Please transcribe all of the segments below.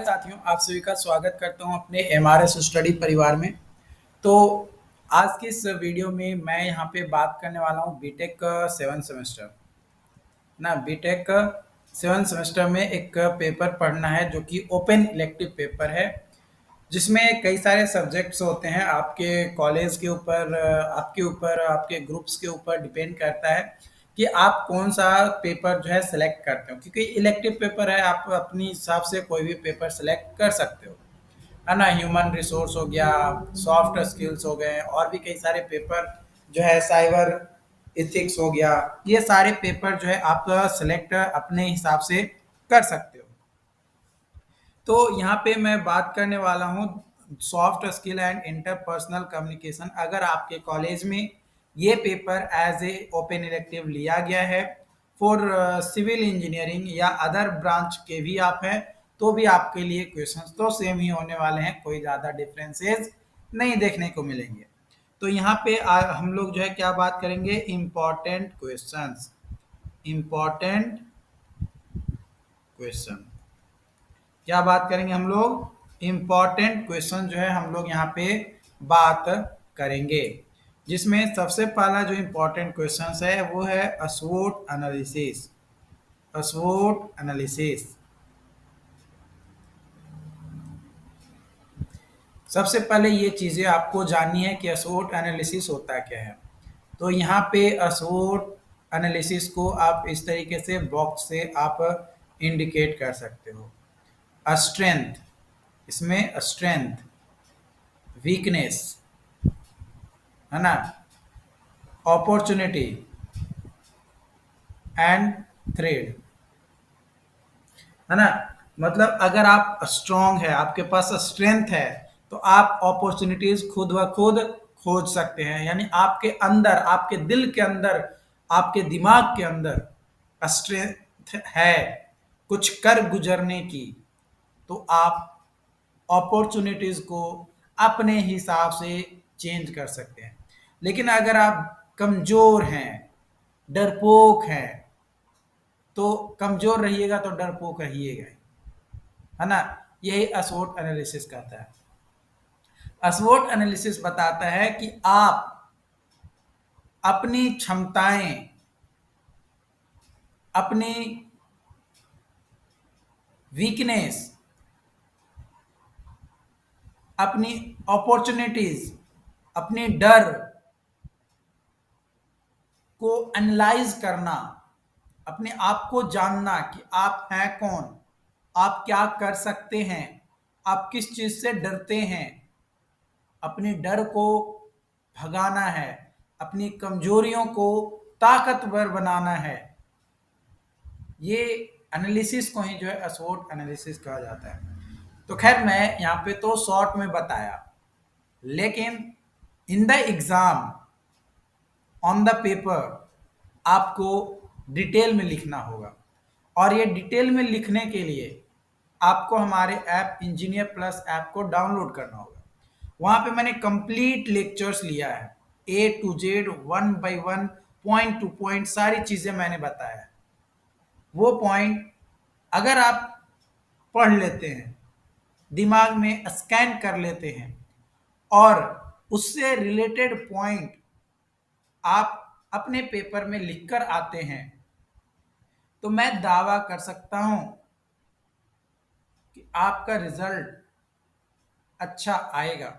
साथियों, आप सभी का स्वागत करता हूं अपने एमआरएस स्टडी परिवार में। तो आज के इस वीडियो में मैं यहां पे बात करने वाला हूं बीटेक का 7 सेमेस्टर ना। बीटेक का 7 सेमेस्टर में एक पेपर पढ़ना है जो कि ओपन इलेक्टिव पेपर है, जिसमें कई सारे सब्जेक्ट्स होते हैं। आपके कॉलेज के ऊपर, आपके ग्रुप्स के ऊपर डिपेंड करता है कि आप कौन सा पेपर जो है सिलेक्ट करते हो, क्योंकि इलेक्टिव पेपर है। आप अपनी हिसाब से कोई भी पेपर सिलेक्ट कर सकते हो, है ना। ह्यूमन रिसोर्स हो गया, सॉफ्ट स्किल्स हो गए, और भी कई सारे पेपर जो है, साइबर एथिक्स हो गया। ये सारे पेपर जो है आप सिलेक्ट अपने हिसाब से कर सकते हो। तो यहाँ पे मैं बात करने वाला हूँ soft skill and interpersonal communication. अगर आपके कॉलेज में ये paper as a open elective लिया गया है फॉर सिविल इंजीनियरिंग या अदर ब्रांच के भी आप हैं, तो भी आपके लिए क्वेश्चंस तो सेम ही होने वाले हैं, कोई ज़्यादा डिफरेंसेस नहीं देखने को मिलेंगे। तो यहाँ पे हम लोग जो है क्या बात करेंगे, इम्पॉर्टेंट क्वेश्चंस। इम्पॉर्टेंट क्वेश्चन क्या बात करेंगे हम लोग, इम्पॉर्टेंट क्वेश्चन जो है हम लोग यहाँ पे बात करेंगे। जिसमें सबसे पहला जो इम्पोर्टेंट क्वेश्चन है वो है स्वोट एनालिसिस। स्वोट एनालिसिस सबसे पहले ये चीज़ें आपको जाननी है कि स्वोट एनालिसिस होता क्या है। तो यहाँ पे स्वोट एनालिसिस को आप इस तरीके से बॉक्स से आप इंडिकेट कर सकते हो। स्ट्रेंथ, इसमें स्ट्रेंथ, वीकनेस, है ना, अपॉर्चुनिटी एंड थ्रेड, है ना। मतलब अगर आप स्ट्रांग है, आपके पास स्ट्रेंथ है, तो आप अपॉर्चुनिटीज खुद व खुद खोज सकते हैं। यानी आपके अंदर, आपके दिल के अंदर, आपके दिमाग के अंदर स्ट्रेंथ है कुछ कर गुजरने की, तो आप अपॉर्चुनिटीज को अपने हिसाब से चेंज कर सकते हैं। लेकिन अगर आप कमजोर हैं, डरपोक हैं, तो कमजोर रहिएगा तो डरपोक रहिएगा, है ना। यही असवोट एनालिसिस कहता है। असवोट एनालिसिस बताता है कि आप अपनी क्षमताएं, अपनी वीकनेस, अपनी अपॉर्चुनिटीज, अपने डर को एनालाइज करना, अपने आप को जानना कि आप हैं कौन, आप क्या कर सकते हैं, आप किस चीज से डरते हैं। अपने डर को भगाना है, अपनी कमजोरियों को ताकतवर बनाना है। ये एनालिसिस को ही जो है असवोट एनालिसिस कहा जाता है। तो खैर मैं यहाँ पे तो शॉर्ट में बताया, लेकिन in the exam, on the paper, आपको डिटेल में लिखना होगा। और ये डिटेल में लिखने के लिए आपको हमारे ऐप इंजीनियर प्लस ऐप को डाउनलोड करना होगा। वहां पे मैंने कंप्लीट लेक्चर्स लिया है, A to Z, one by one, point to point सारी चीजें मैंने बताया है। वो पॉइंट अगर आप पढ़ लेते हैं, दिमाग में स्कैन कर लेते हैं, और उससे रिलेटेड पॉइंट आप अपने पेपर में लिखकर आते हैं, तो मैं दावा कर सकता हूं कि आपका रिजल्ट अच्छा आएगा।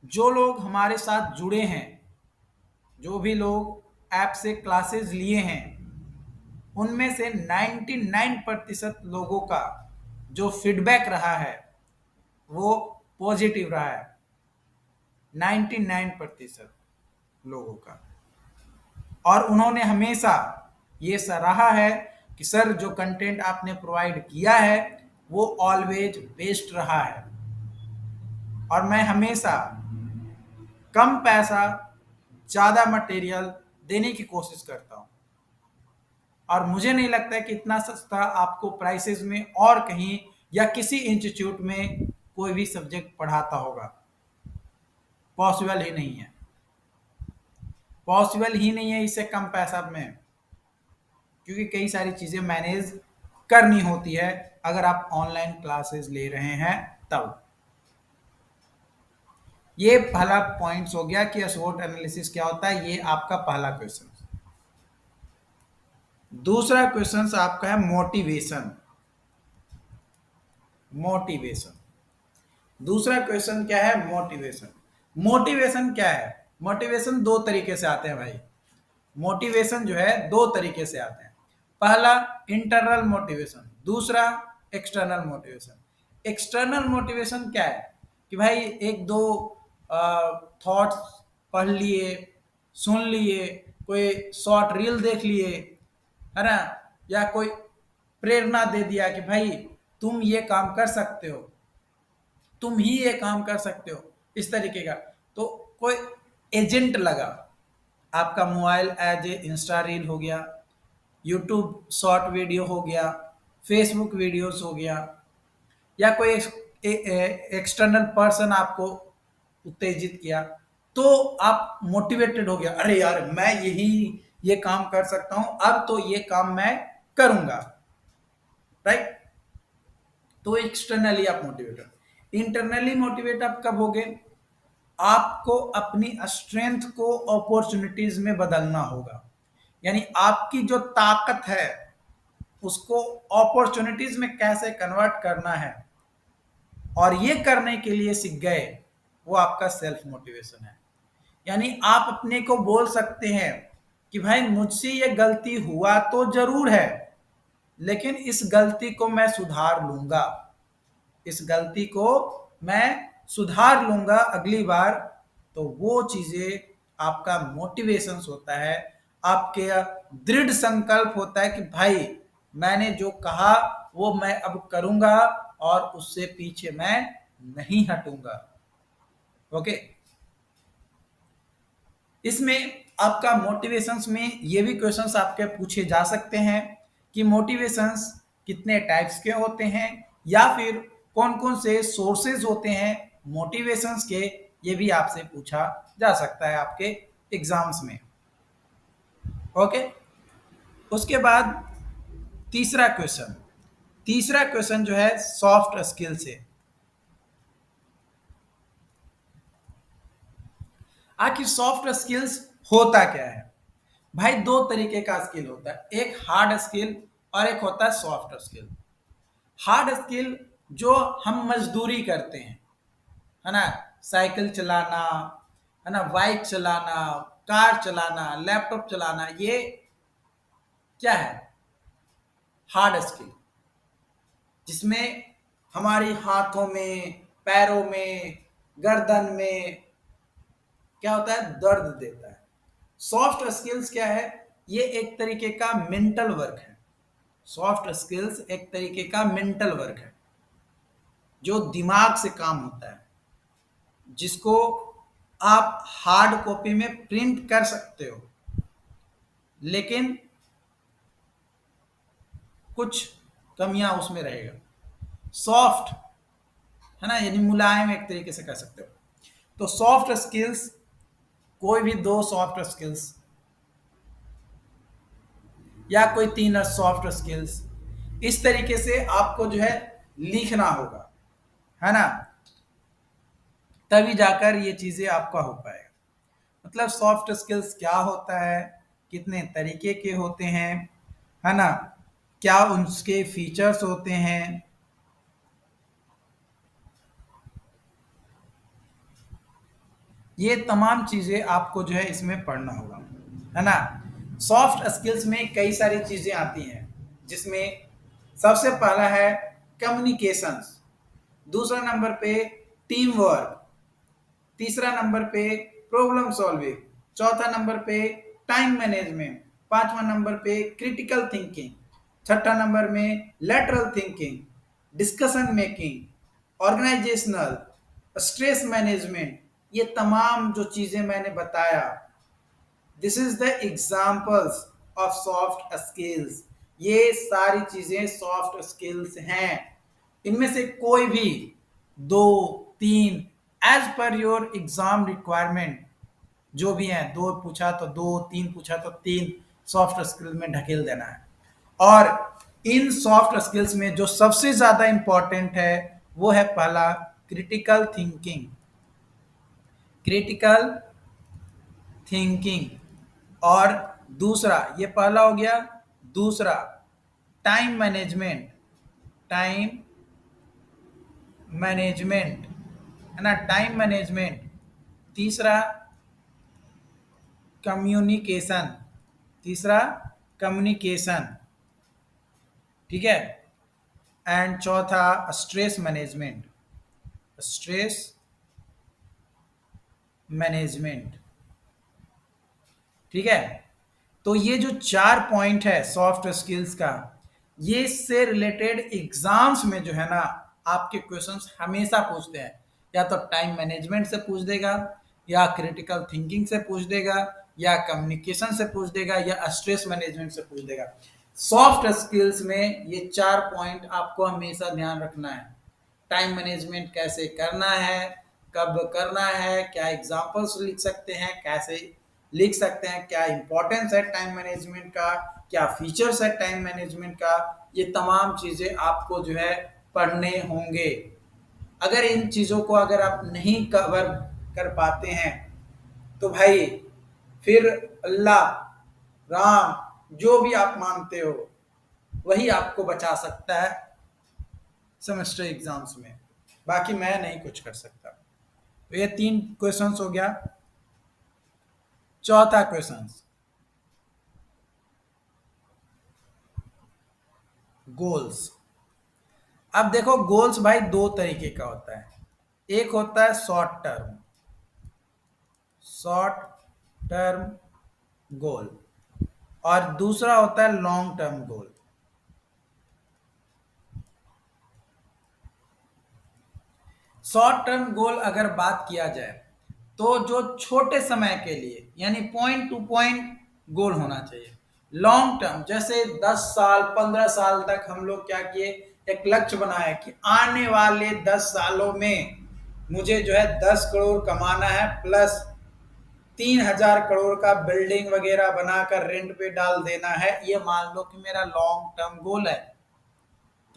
जो लोग हमारे साथ जुड़े हैं, जो भी लोग ऐप से क्लासेस लिए हैं, उनमें से 99% लोगों का जो फीडबैक रहा है वो पॉजिटिव रहा है। 99% लोगों का। और उन्होंने हमेशा ये सराहा है कि सर जो कंटेंट आपने प्रोवाइड किया है वो ऑलवेज बेस्ट रहा है, और मैं हमेशा कम पैसा ज़्यादा मटेरियल देने की कोशिश करता हूँ। और मुझे नहीं लगता है कि इतना सस्ता आपको प्राइसेस में और कहीं या किसी इंस्टीट्यूट में कोई भी सब्जेक्ट पढ़ाता होगा। पॉसिबल ही नहीं है, पॉसिबल ही नहीं है इससे कम पैसा में, क्योंकि कई सारी चीज़ें मैनेज करनी होती है अगर आप ऑनलाइन क्लासेस ले रहे हैं तब। ये पहला पॉइंट्स हो गया कि SWOT एनालिसिस क्या होता है, ये आपका पहला क्वेश्चन। दूसरा क्वेश्चन आपका है मोटिवेशन। मोटिवेशन, दूसरा क्वेश्चन क्या है? मोटिवेशन। मोटिवेशन क्या है? मोटिवेशन दो तरीके से आते हैं भाई। मोटिवेशन जो है दो तरीके से आते हैं। पहला इंटरनल मोटिवेशन, दूसरा एक्सटर्नल मोटिवेशन। एक्सटर्नल मोटिवेशन क्या है कि भाई एक दो थॉट्स पढ़ लिए, सुन लिए, कोई शॉर्ट रील देख लिए, है ना, या कोई प्रेरणा दे दिया कि भाई तुम ये काम कर सकते हो, तुम ही ये काम कर सकते हो, इस तरीके का। तो कोई एजेंट लगा, आपका mobile as a insta reel हो गया, यूट्यूब शॉर्ट वीडियो हो गया, फेसबुक वीडियोस हो गया, या कोई एक्सटर्नल पर्सन आपको उत्तेजित किया, तो आप मोटिवेटेड हो गया, अरे यार मैं यही ये काम कर सकता हूं, अब तो ये काम मैं करूंगा, राइट। तो एक्सटर्नली आप मोटिवेटेड। इंटरनली मोटिवेट आप कब होगे? आपको अपनी स्ट्रेंथ को अपॉर्चुनिटीज में बदलना होगा, यानी आपकी जो ताकत है उसको अपॉर्चुनिटीज में कैसे कन्वर्ट करना है, और ये करने के लिए सीख गए, वो आपका सेल्फ मोटिवेशन है। यानी आप अपने को बोल सकते हैं कि भाई मुझसे ये गलती हुआ तो जरूर है, लेकिन इस गलती को मैं सुधार लूंगा, इस गलती को मैं सुधार लूंगा अगली बार। तो वो चीजें आपका मोटिवेशन होता है, आपके दृढ़ संकल्प होता है कि भाई मैंने जो कहा वो मैं अब करूंगा और उससे पीछे मैं नहीं हटूंगा। ओके, इसमें आपका मोटिवेशंस में ये भी क्वेश्चंस आपके पूछे जा सकते हैं कि मोटिवेशंस कितने टाइप्स के होते हैं, या फिर कौन कौन से सोर्सेज होते हैं मोटिवेशंस के, ये भी आपसे पूछा जा सकता है आपके एग्जाम्स में। ओके, उसके बाद तीसरा क्वेश्चन, तीसरा क्वेश्चन जो है सॉफ्ट स्किल से। आखिर सॉफ्ट स्किल्स होता क्या है? भाई दो तरीके का स्किल होता है, एक हार्ड स्किल और एक होता है सॉफ्ट स्किल। हार्ड स्किल जो हम मजदूरी करते हैं, है ना, साइकिल चलाना, है ना, बाइक चलाना, कार चलाना, लैपटॉप चलाना, ये क्या है? हार्ड स्किल, जिसमें हमारी हाथों में, पैरों में, गर्दन में क्या होता है? दर्द देता है। सॉफ्ट स्किल्स क्या है? ये एक तरीके का मेंटल वर्क है। सॉफ्ट स्किल्स एक तरीके का मेंटल वर्क है जो दिमाग से काम होता है, जिसको आप हार्ड कॉपी में प्रिंट कर सकते हो, लेकिन कुछ कमियां उसमें रहेगा। सॉफ्ट, है ना, यानी मुलायम एक तरीके से कह सकते हो। तो सॉफ्ट स्किल्स, कोई भी दो सॉफ्ट स्किल्स या कोई तीन सॉफ्ट स्किल्स, इस तरीके से आपको जो है लिखना होगा, है ना, तभी जाकर ये चीजें आपका हो पाएगा। मतलब सॉफ्ट स्किल्स क्या होता है, कितने तरीके के होते हैं, है ना, क्या उनके फीचर्स होते हैं, ये तमाम चीजें आपको जो है इसमें पढ़ना होगा, है ना। सॉफ्ट स्किल्स में कई सारी चीजें आती हैं, जिसमें सबसे पहला है कम्युनिकेशंस, दूसरा नंबर पे टीम वर्क, तीसरा नंबर पे प्रॉब्लम सॉल्विंग, चौथा नंबर पे टाइम मैनेजमेंट, पांचवा नंबर पे क्रिटिकल थिंकिंग, छठा नंबर में lateral thinking, discussion making, organizational, stress management. ये तमाम जो चीजें मैंने बताया, this is the examples of soft skills. ये सारी चीजें सॉफ्ट स्किल्स हैं। इनमें से कोई भी दो, तीन, as per your exam requirement, जो भी है, दो पूछा तो दो, तीन पूछा तो तीन, सॉफ्ट स्किल में ढकेल देना है। और इन सॉफ्ट स्किल्स में जो सबसे ज्यादा इंपॉर्टेंट है वो है पहला क्रिटिकल थिंकिंग। Critical thinking. और दूसरा, ये पहला हो गया। दूसरा, टाइम मैनेजमेंट। टाइम मैनेजमेंट, है ना, टाइम मैनेजमेंट। तीसरा, कम्युनिकेशन। तीसरा, कम्युनिकेशन। ठीक है। एंड चौथा, स्ट्रेस मैनेजमेंट। Stress management. ठीक है। तो ये जो चार पॉइंट है सॉफ्ट स्किल्स का, ये इससे रिलेटेड एग्जाम्स में जो है ना आपके क्वेश्चंस हमेशा पूछते हैं। या तो टाइम मैनेजमेंट से पूछ देगा, या क्रिटिकल थिंकिंग से पूछ देगा, या कम्युनिकेशन से पूछ देगा, या स्ट्रेस मैनेजमेंट से पूछ देगा। सॉफ्ट स्किल्स में ये चार पॉइंट आपको हमेशा ध्यान रखना है। टाइम मैनेजमेंट कैसे करना है, कब करना है, क्या एग्जांपल्स लिख सकते हैं, कैसे लिख सकते हैं, क्या इंपॉर्टेंस है टाइम मैनेजमेंट का, क्या फीचर्स है टाइम मैनेजमेंट का, ये तमाम चीजें आपको जो है पढ़ने होंगे। अगर इन चीजों को अगर आप नहीं कवर कर पाते हैं तो भाई फिर अल्लाह, राम, जो भी आप मानते हो वही आपको बचा सकता है सेमेस्टर एग्जाम्स में। बाकी मैं नहीं कुछ कर सकता। तो ये तीन क्वेश्चंस हो गया। चौथा क्वेश्चन, गोल्स। अब देखो गोल्स भाई दो तरीके का होता है। एक होता है short term, short term goal, और दूसरा होता है long term goal. Short term goal अगर बात किया जाए तो जो छोटे समय के लिए यानी पॉइंट टू पॉइंट गोल होना चाहिए। लॉन्ग टर्म जैसे 10 साल 15 साल तक हम लोग क्या किए, एक लक्ष्य बनाया कि आने वाले 10 सालों में मुझे जो है 10 करोड़ कमाना है, प्लस 3,000 करोड़ का बिल्डिंग वगैरह बनाकर रेंट पे डाल देना है। ये मान लो कि मेरा लॉन्ग टर्म गोल है।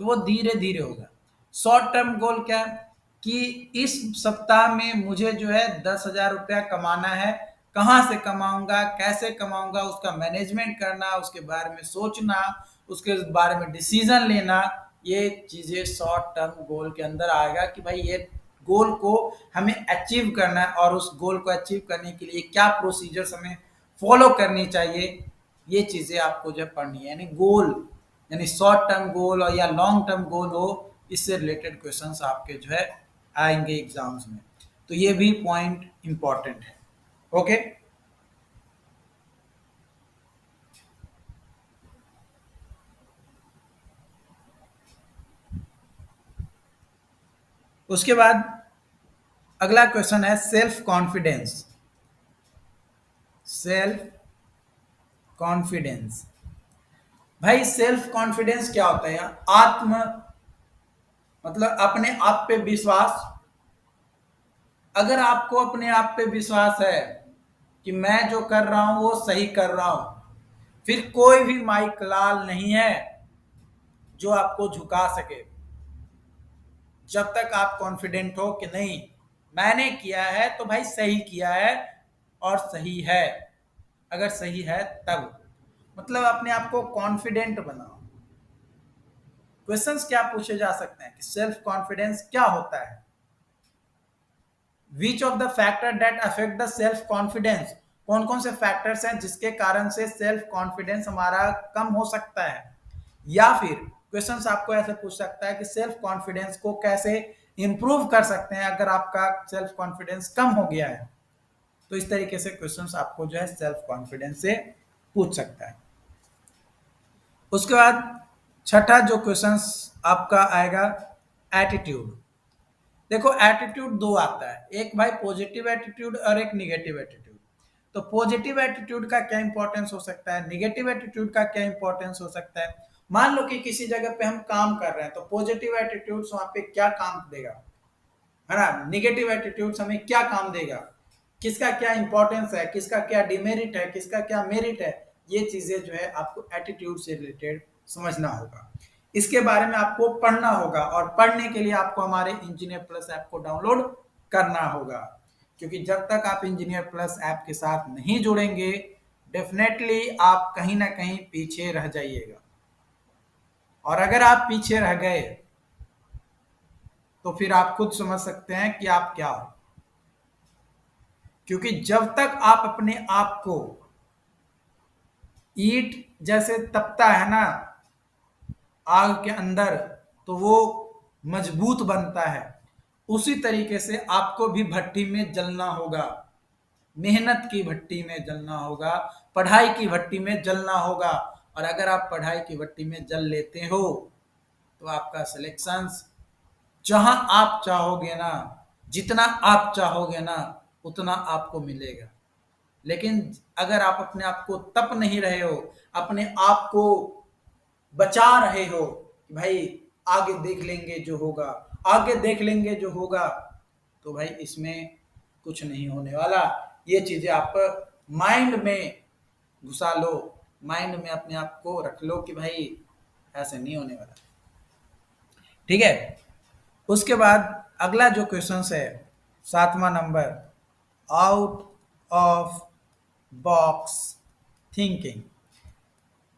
तो वो धीरे धीरे होगा। शॉर्ट टर्म गोल क्या है कि इस सप्ताह में मुझे जो है 10,000 रुपया कमाना है। कहाँ से कमाऊंगा, कैसे कमाऊंगा, उसका मैनेजमेंट करना, उसके बारे में सोचना, उसके बारे में डिसीजन लेना, ये चीजें शॉर्ट टर्म गोल के अंदर आएगा कि भाई ये गोल को हमें अचीव करना है और उस गोल को अचीव करने के लिए क्या प्रोसीजर्स हमें फॉलो करनी चाहिए। ये चीजें आपको जो पढ़नी है। यानी गोल, यानी शॉर्ट टर्म गोल और या लॉन्ग टर्म गोल हो, इससे रिलेटेड क्वेश्चंस आपके जो है आएंगे एग्जाम्स में। तो ये भी पॉइंट इंपॉर्टेंट है। ओके। उसके बाद अगला क्वेश्चन है सेल्फ कॉन्फिडेंस। सेल्फ कॉन्फिडेंस, भाई सेल्फ कॉन्फिडेंस क्या होता है? आत्म, मतलब अपने आप पे विश्वास। अगर आपको अपने आप पे विश्वास है कि मैं जो कर रहा हूं वो सही कर रहा हूं, फिर कोई भी माइक लाल नहीं है जो आपको झुका सके। जब तक आप कॉन्फिडेंट हो कि नहीं मैंने किया है तो भाई सही किया है और सही है। अगर सही है तब, मतलब अपने आप को कॉन्फिडेंट बनाओ। क्वेश्चंस क्या पूछे जा सकते हैं कि सेल्फ कॉन्फिडेंस क्या होता है, which of the factor that affect the self confidence. कौन कौन से फैक्टर्स हैं जिसके कारण से सेल्फ कॉन्फिडेंस हमारा कम हो सकता है। या फिर क्वेश्चंस आपको ऐसे पूछ सकता है कि सेल्फ कॉन्फिडेंस को कैसे इंप्रूव कर सकते हैं अगर आपका सेल्फ कॉन्फिडेंस कम हो गया है। तो इस तरीके से क्वेश्चंस आपको जो है सेल्फ कॉन्फिडेंस से पूछ सकता है। उसके बाद छठा जो क्वेश्चंस आपका आएगा, एटीट्यूड। देखो एटीट्यूड दो आता है, एक भाई पॉजिटिव एटीट्यूड और एक निगेटिव एटीट्यूड। तो पॉजिटिव एटीट्यूड का क्या इंपॉर्टेंस हो सकता है, निगेटिव एटीट्यूड का क्या इंपॉर्टेंस हो सकता है। मान लो कि किसी जगह पे हम काम कर रहे हैं तो पॉजिटिव एटीट्यूड वहां पे क्या काम देगा, है ना, निगेटिव एटीट्यूड हमें क्या काम देगा, किसका क्या इंपॉर्टेंस है, किसका क्या डिमेरिट है, किसका क्या मेरिट है। ये चीजें जो है आपको एटीट्यूड से रिलेटेड समझना होगा, इसके बारे में आपको पढ़ना होगा, और पढ़ने के लिए आपको हमारे इंजीनियर प्लस ऐप को डाउनलोड करना होगा, क्योंकि जब तक आप इंजीनियर प्लस ऐप के साथ नहीं जुड़ेंगे डेफिनेटली आप कहीं ना कहीं पीछे रह जाइएगा। और अगर आप पीछे रह गए तो फिर आप खुद समझ सकते हैं कि आप क्या हो, क्योंकि जब तक आप अपने आप को ईंट जैसे तपता है ना आग के अंदर तो वो मजबूत बनता है, उसी तरीके से आपको भी भट्टी में जलना होगा, मेहनत की भट्टी में जलना होगा, पढ़ाई की भट्टी में जलना होगा। और अगर आप पढ़ाई की भट्टी में जल लेते हो तो आपका सिलेक्शन जहां आप चाहोगे ना, जितना आप चाहोगे ना उतना आपको मिलेगा। लेकिन अगर आप अपने आप को तप नहीं रहे हो, अपने आप को बचा रहे हो कि भाई आगे देख लेंगे जो होगा, आगे देख लेंगे जो होगा, तो भाई इसमें कुछ नहीं होने वाला। ये चीजें आप माइंड में घुसा लो, माइंड में अपने आप को रख लो कि भाई ऐसे नहीं होने वाला। ठीक है, उसके बाद अगला जो क्वेश्चन है 7वां number, out of box thinking.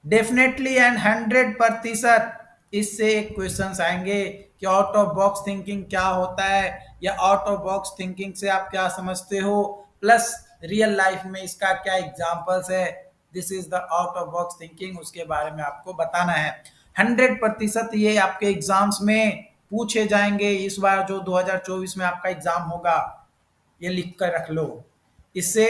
Definitely and 100% इससे एक क्वेश्चन आएंगे कि आउट ऑफ बॉक्स थिंकिंग क्या होता है, या आउट ऑफ बॉक्स थिंकिंग से आप क्या समझते हो, प्लस रियल लाइफ में इसका क्या एग्जांपल्स है। This is the out of box thinking, उसके बारे में आपको बताना है। 100% ये आपके एग्जाम्स में पूछे जाएंगे इस बार जो 2024 में आपका एग्जाम होगा, ये लिख कर रख लो। इससे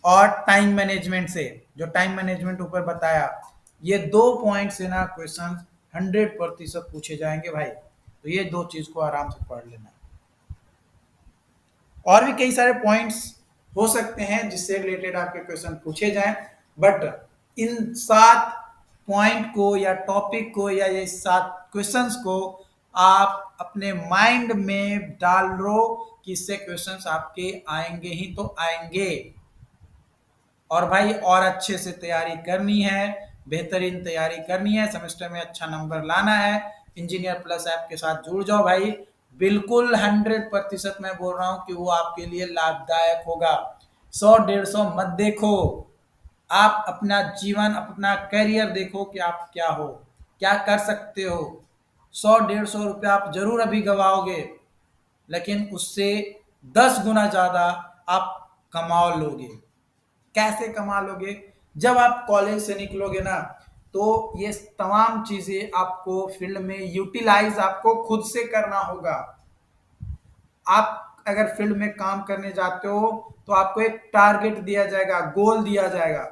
और टाइम मैनेजमेंट से, जो टाइम मैनेजमेंट ऊपर बताया, ये 2 पॉइंट से ना क्वेश्चन 100% पूछे जाएंगे भाई, तो ये 2 चीज को आराम से पढ़ लेना। और भी कई सारे पॉइंट्स हो सकते हैं जिससे रिलेटेड आपके क्वेश्चन पूछे जाएं, बट इन 7 पॉइंट को या टॉपिक को या ये 7 क्वेश्चंस को आप अपने माइंड में डाल लो कि इससे क्वेश्चंस आपके आएंगे ही तो आएंगे। और भाई और अच्छे से तैयारी करनी है, बेहतरीन तैयारी करनी है, सेमेस्टर में अच्छा नंबर लाना है, इंजीनियर प्लस ऐप के साथ जुड़ जाओ भाई। बिल्कुल 100% मैं बोल रहा हूं कि वो आपके लिए लाभदायक होगा। 100 150 मत देखो, आप अपना जीवन अपना करियर देखो कि आप क्या हो, क्या कर सकते हो। 100 150 रुपया आप जरूर अभी गवाओगे, लेकिन उससे 10 गुना ज्यादा आप कमा लोगे। कैसे कमा लोगे, जब आप कॉलेज से निकलोगे ना तो ये तमाम चीजें आपको फील्ड में यूटिलाइज आपको खुद से करना होगा। आप अगर फील्ड में काम करने जाते हो तो आपको एक टारगेट दिया जाएगा, गोल दिया जाएगा।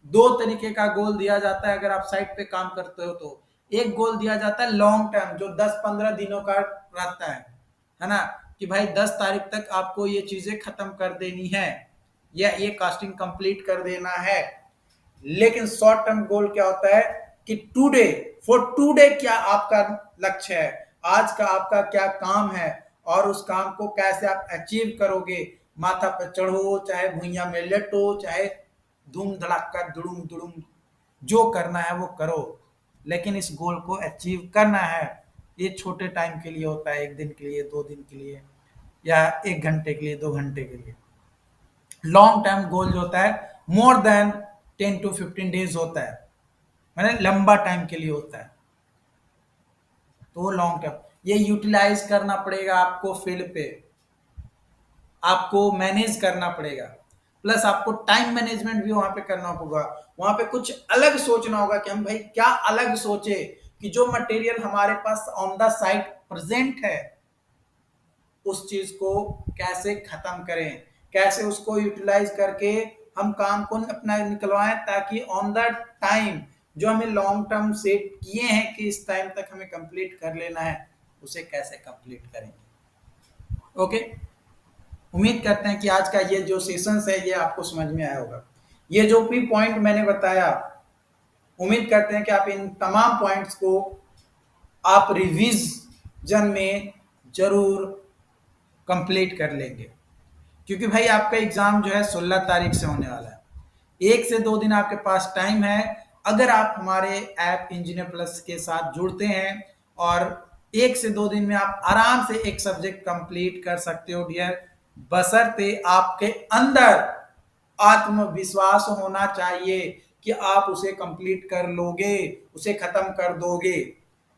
2 तरीके का गोल दिया जाता है अगर आप साइट पे काम करते हो तो। एक गोल दिया जाता है लॉन्ग टर्म, जो 10 15 दिनों का रहता है ना, कि भाई 10 तारीख तक आपको ये चीजें खत्म कर देनी है या ये कास्टिंग कंप्लीट कर देना है। लेकिन शॉर्ट टर्म गोल क्या होता है कि टुडे, फॉर टुडे क्या आपका लक्ष्य है, आज का आपका क्या काम है, और उस काम को कैसे आप अचीव करोगे। माथा पर चढ़ो, चाहे भुइया में लेटो, चाहे धूम धड़ाका दुड़ुम दुड़ुम, जो करना है वो करो, लेकिन इस गोल को अचीव करना है। ये छोटे टाइम के लिए होता है, 1 दिन के लिए, 2 दिन के लिए, या 1 घंटे के लिए, 2 घंटे के लिए। लॉन्ग टर्म गोल जो होता है मोर देन 10 to 15 डेज होता है, मैंने लंबा टाइम के लिए होता है, तो वो लॉन्ग टर्म ये यूटिलाइज करना पड़ेगा आपको फील्ड पे, आपको मैनेज करना पड़ेगा। प्लस आपको टाइम मैनेजमेंट भी वहां पे करना होगा, वहां पे कुछ अलग सोचना होगा कि हम भाई क्या अलग सोचे कि जो मटेरियल हमारे pass on the site present है उस चीज को कैसे खत्म करें, कैसे उसको यूटिलाइज करके हम काम को अपना निकलवाएं, ताकि ऑन द टाइम जो हमें लॉन्ग टर्म सेट किए हैं कि इस टाइम तक हमें कंप्लीट कर लेना है, उसे कैसे कंप्लीट करेंगे। ओके, उम्मीद करते हैं कि आज का ये जो सेशन है ये आपको समझ में आया होगा। ये जो भी पॉइंट मैंने बताया, उम्मीद करते हैं कि आप इन तमाम पॉइंट्स को आप रिवीजन में जरूर कंप्लीट कर लेंगे, क्योंकि भाई आपका एग्जाम जो है 16 तारीख से होने वाला है। 1 से 2 दिन आपके पास टाइम है। अगर आप हमारे ऐप इंजीनियर प्लस के साथ जुड़ते हैं और 1 से 2 दिन में आप आराम से एक सब्जेक्ट कंप्लीट कर सकते हो डियर, बशर्ते आपके अंदर आत्मविश्वास होना चाहिए कि आप उसे कंप्लीट कर लोगे, उसे खत्म कर दोगे,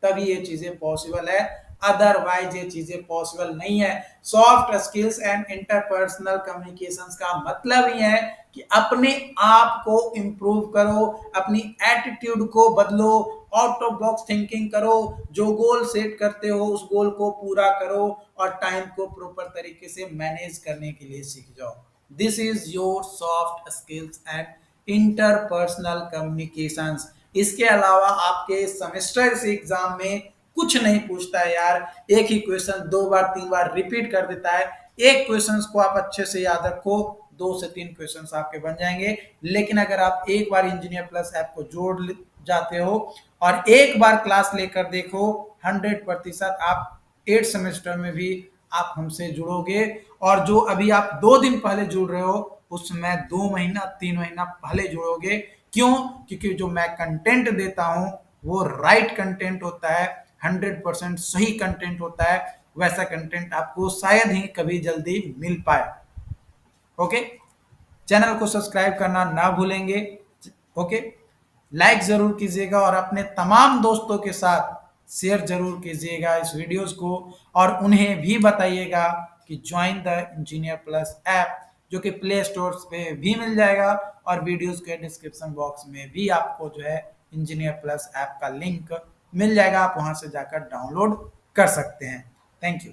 तभी ये चीजें पॉसिबल है, अदरवाइज ये चीजें पॉसिबल नहीं है। Soft skills and interpersonal communications का मतलब ही है कि अपने आप को इंप्रूव करो, अपनी एटीट्यूड को बदलो, आउट ऑफ बॉक्स थिंकिंग करो, जो गोल सेट करते हो उस गोल को पूरा करो और टाइम को प्रॉपर तरीके से मैनेज करने के लिए सीख जाओ। This is your soft skills and interpersonal communications. इसके अलावा आपके सेमेस्टर से एग्जाम में कुछ नहीं पूछता है यार, एक ही क्वेश्चन 2 बार 3 बार रिपीट कर देता है। एक क्वेश्चन को आप अच्छे से याद रखो, 2 से 3 क्वेश्चन आपके बन जाएंगे। लेकिन अगर आप एक बार इंजीनियर प्लस ऐप को जोड़ जाते हो और एक बार क्लास लेकर देखो, 100% आप 8 सेमेस्टर में भी आप हमसे जुड़ोगे। और जो अभी आप 2 दिन पहले जुड़ रहे हो उसमें 2 महीना 3 महीना पहले जुड़ोगे। क्यों? क्योंकि जो मैं कंटेंट देता हूं वो राइट कंटेंट होता है, 100% सही कंटेंट होता है। वैसा कंटेंट आपको शायद ही कभी जल्दी मिल पाए। ओके, चैनल को सब्सक्राइब करना ना भूलेंगे। ओके, लाइक जरूर कीजिएगा और अपने तमाम दोस्तों के साथ शेयर जरूर कीजिएगा इस वीडियोस को, और उन्हें भी बताइएगा कि join the engineer plus app, जो कि प्ले स्टोर पे भी मिल जाएगा और वीडियोस के डिस्क्रिप्शन बॉक्स में भी आपको जो है इंजीनियर प्लस ऐप का लिंक मिल जाएगा, आप वहां से जाकर डाउनलोड कर सकते हैं। Thank you.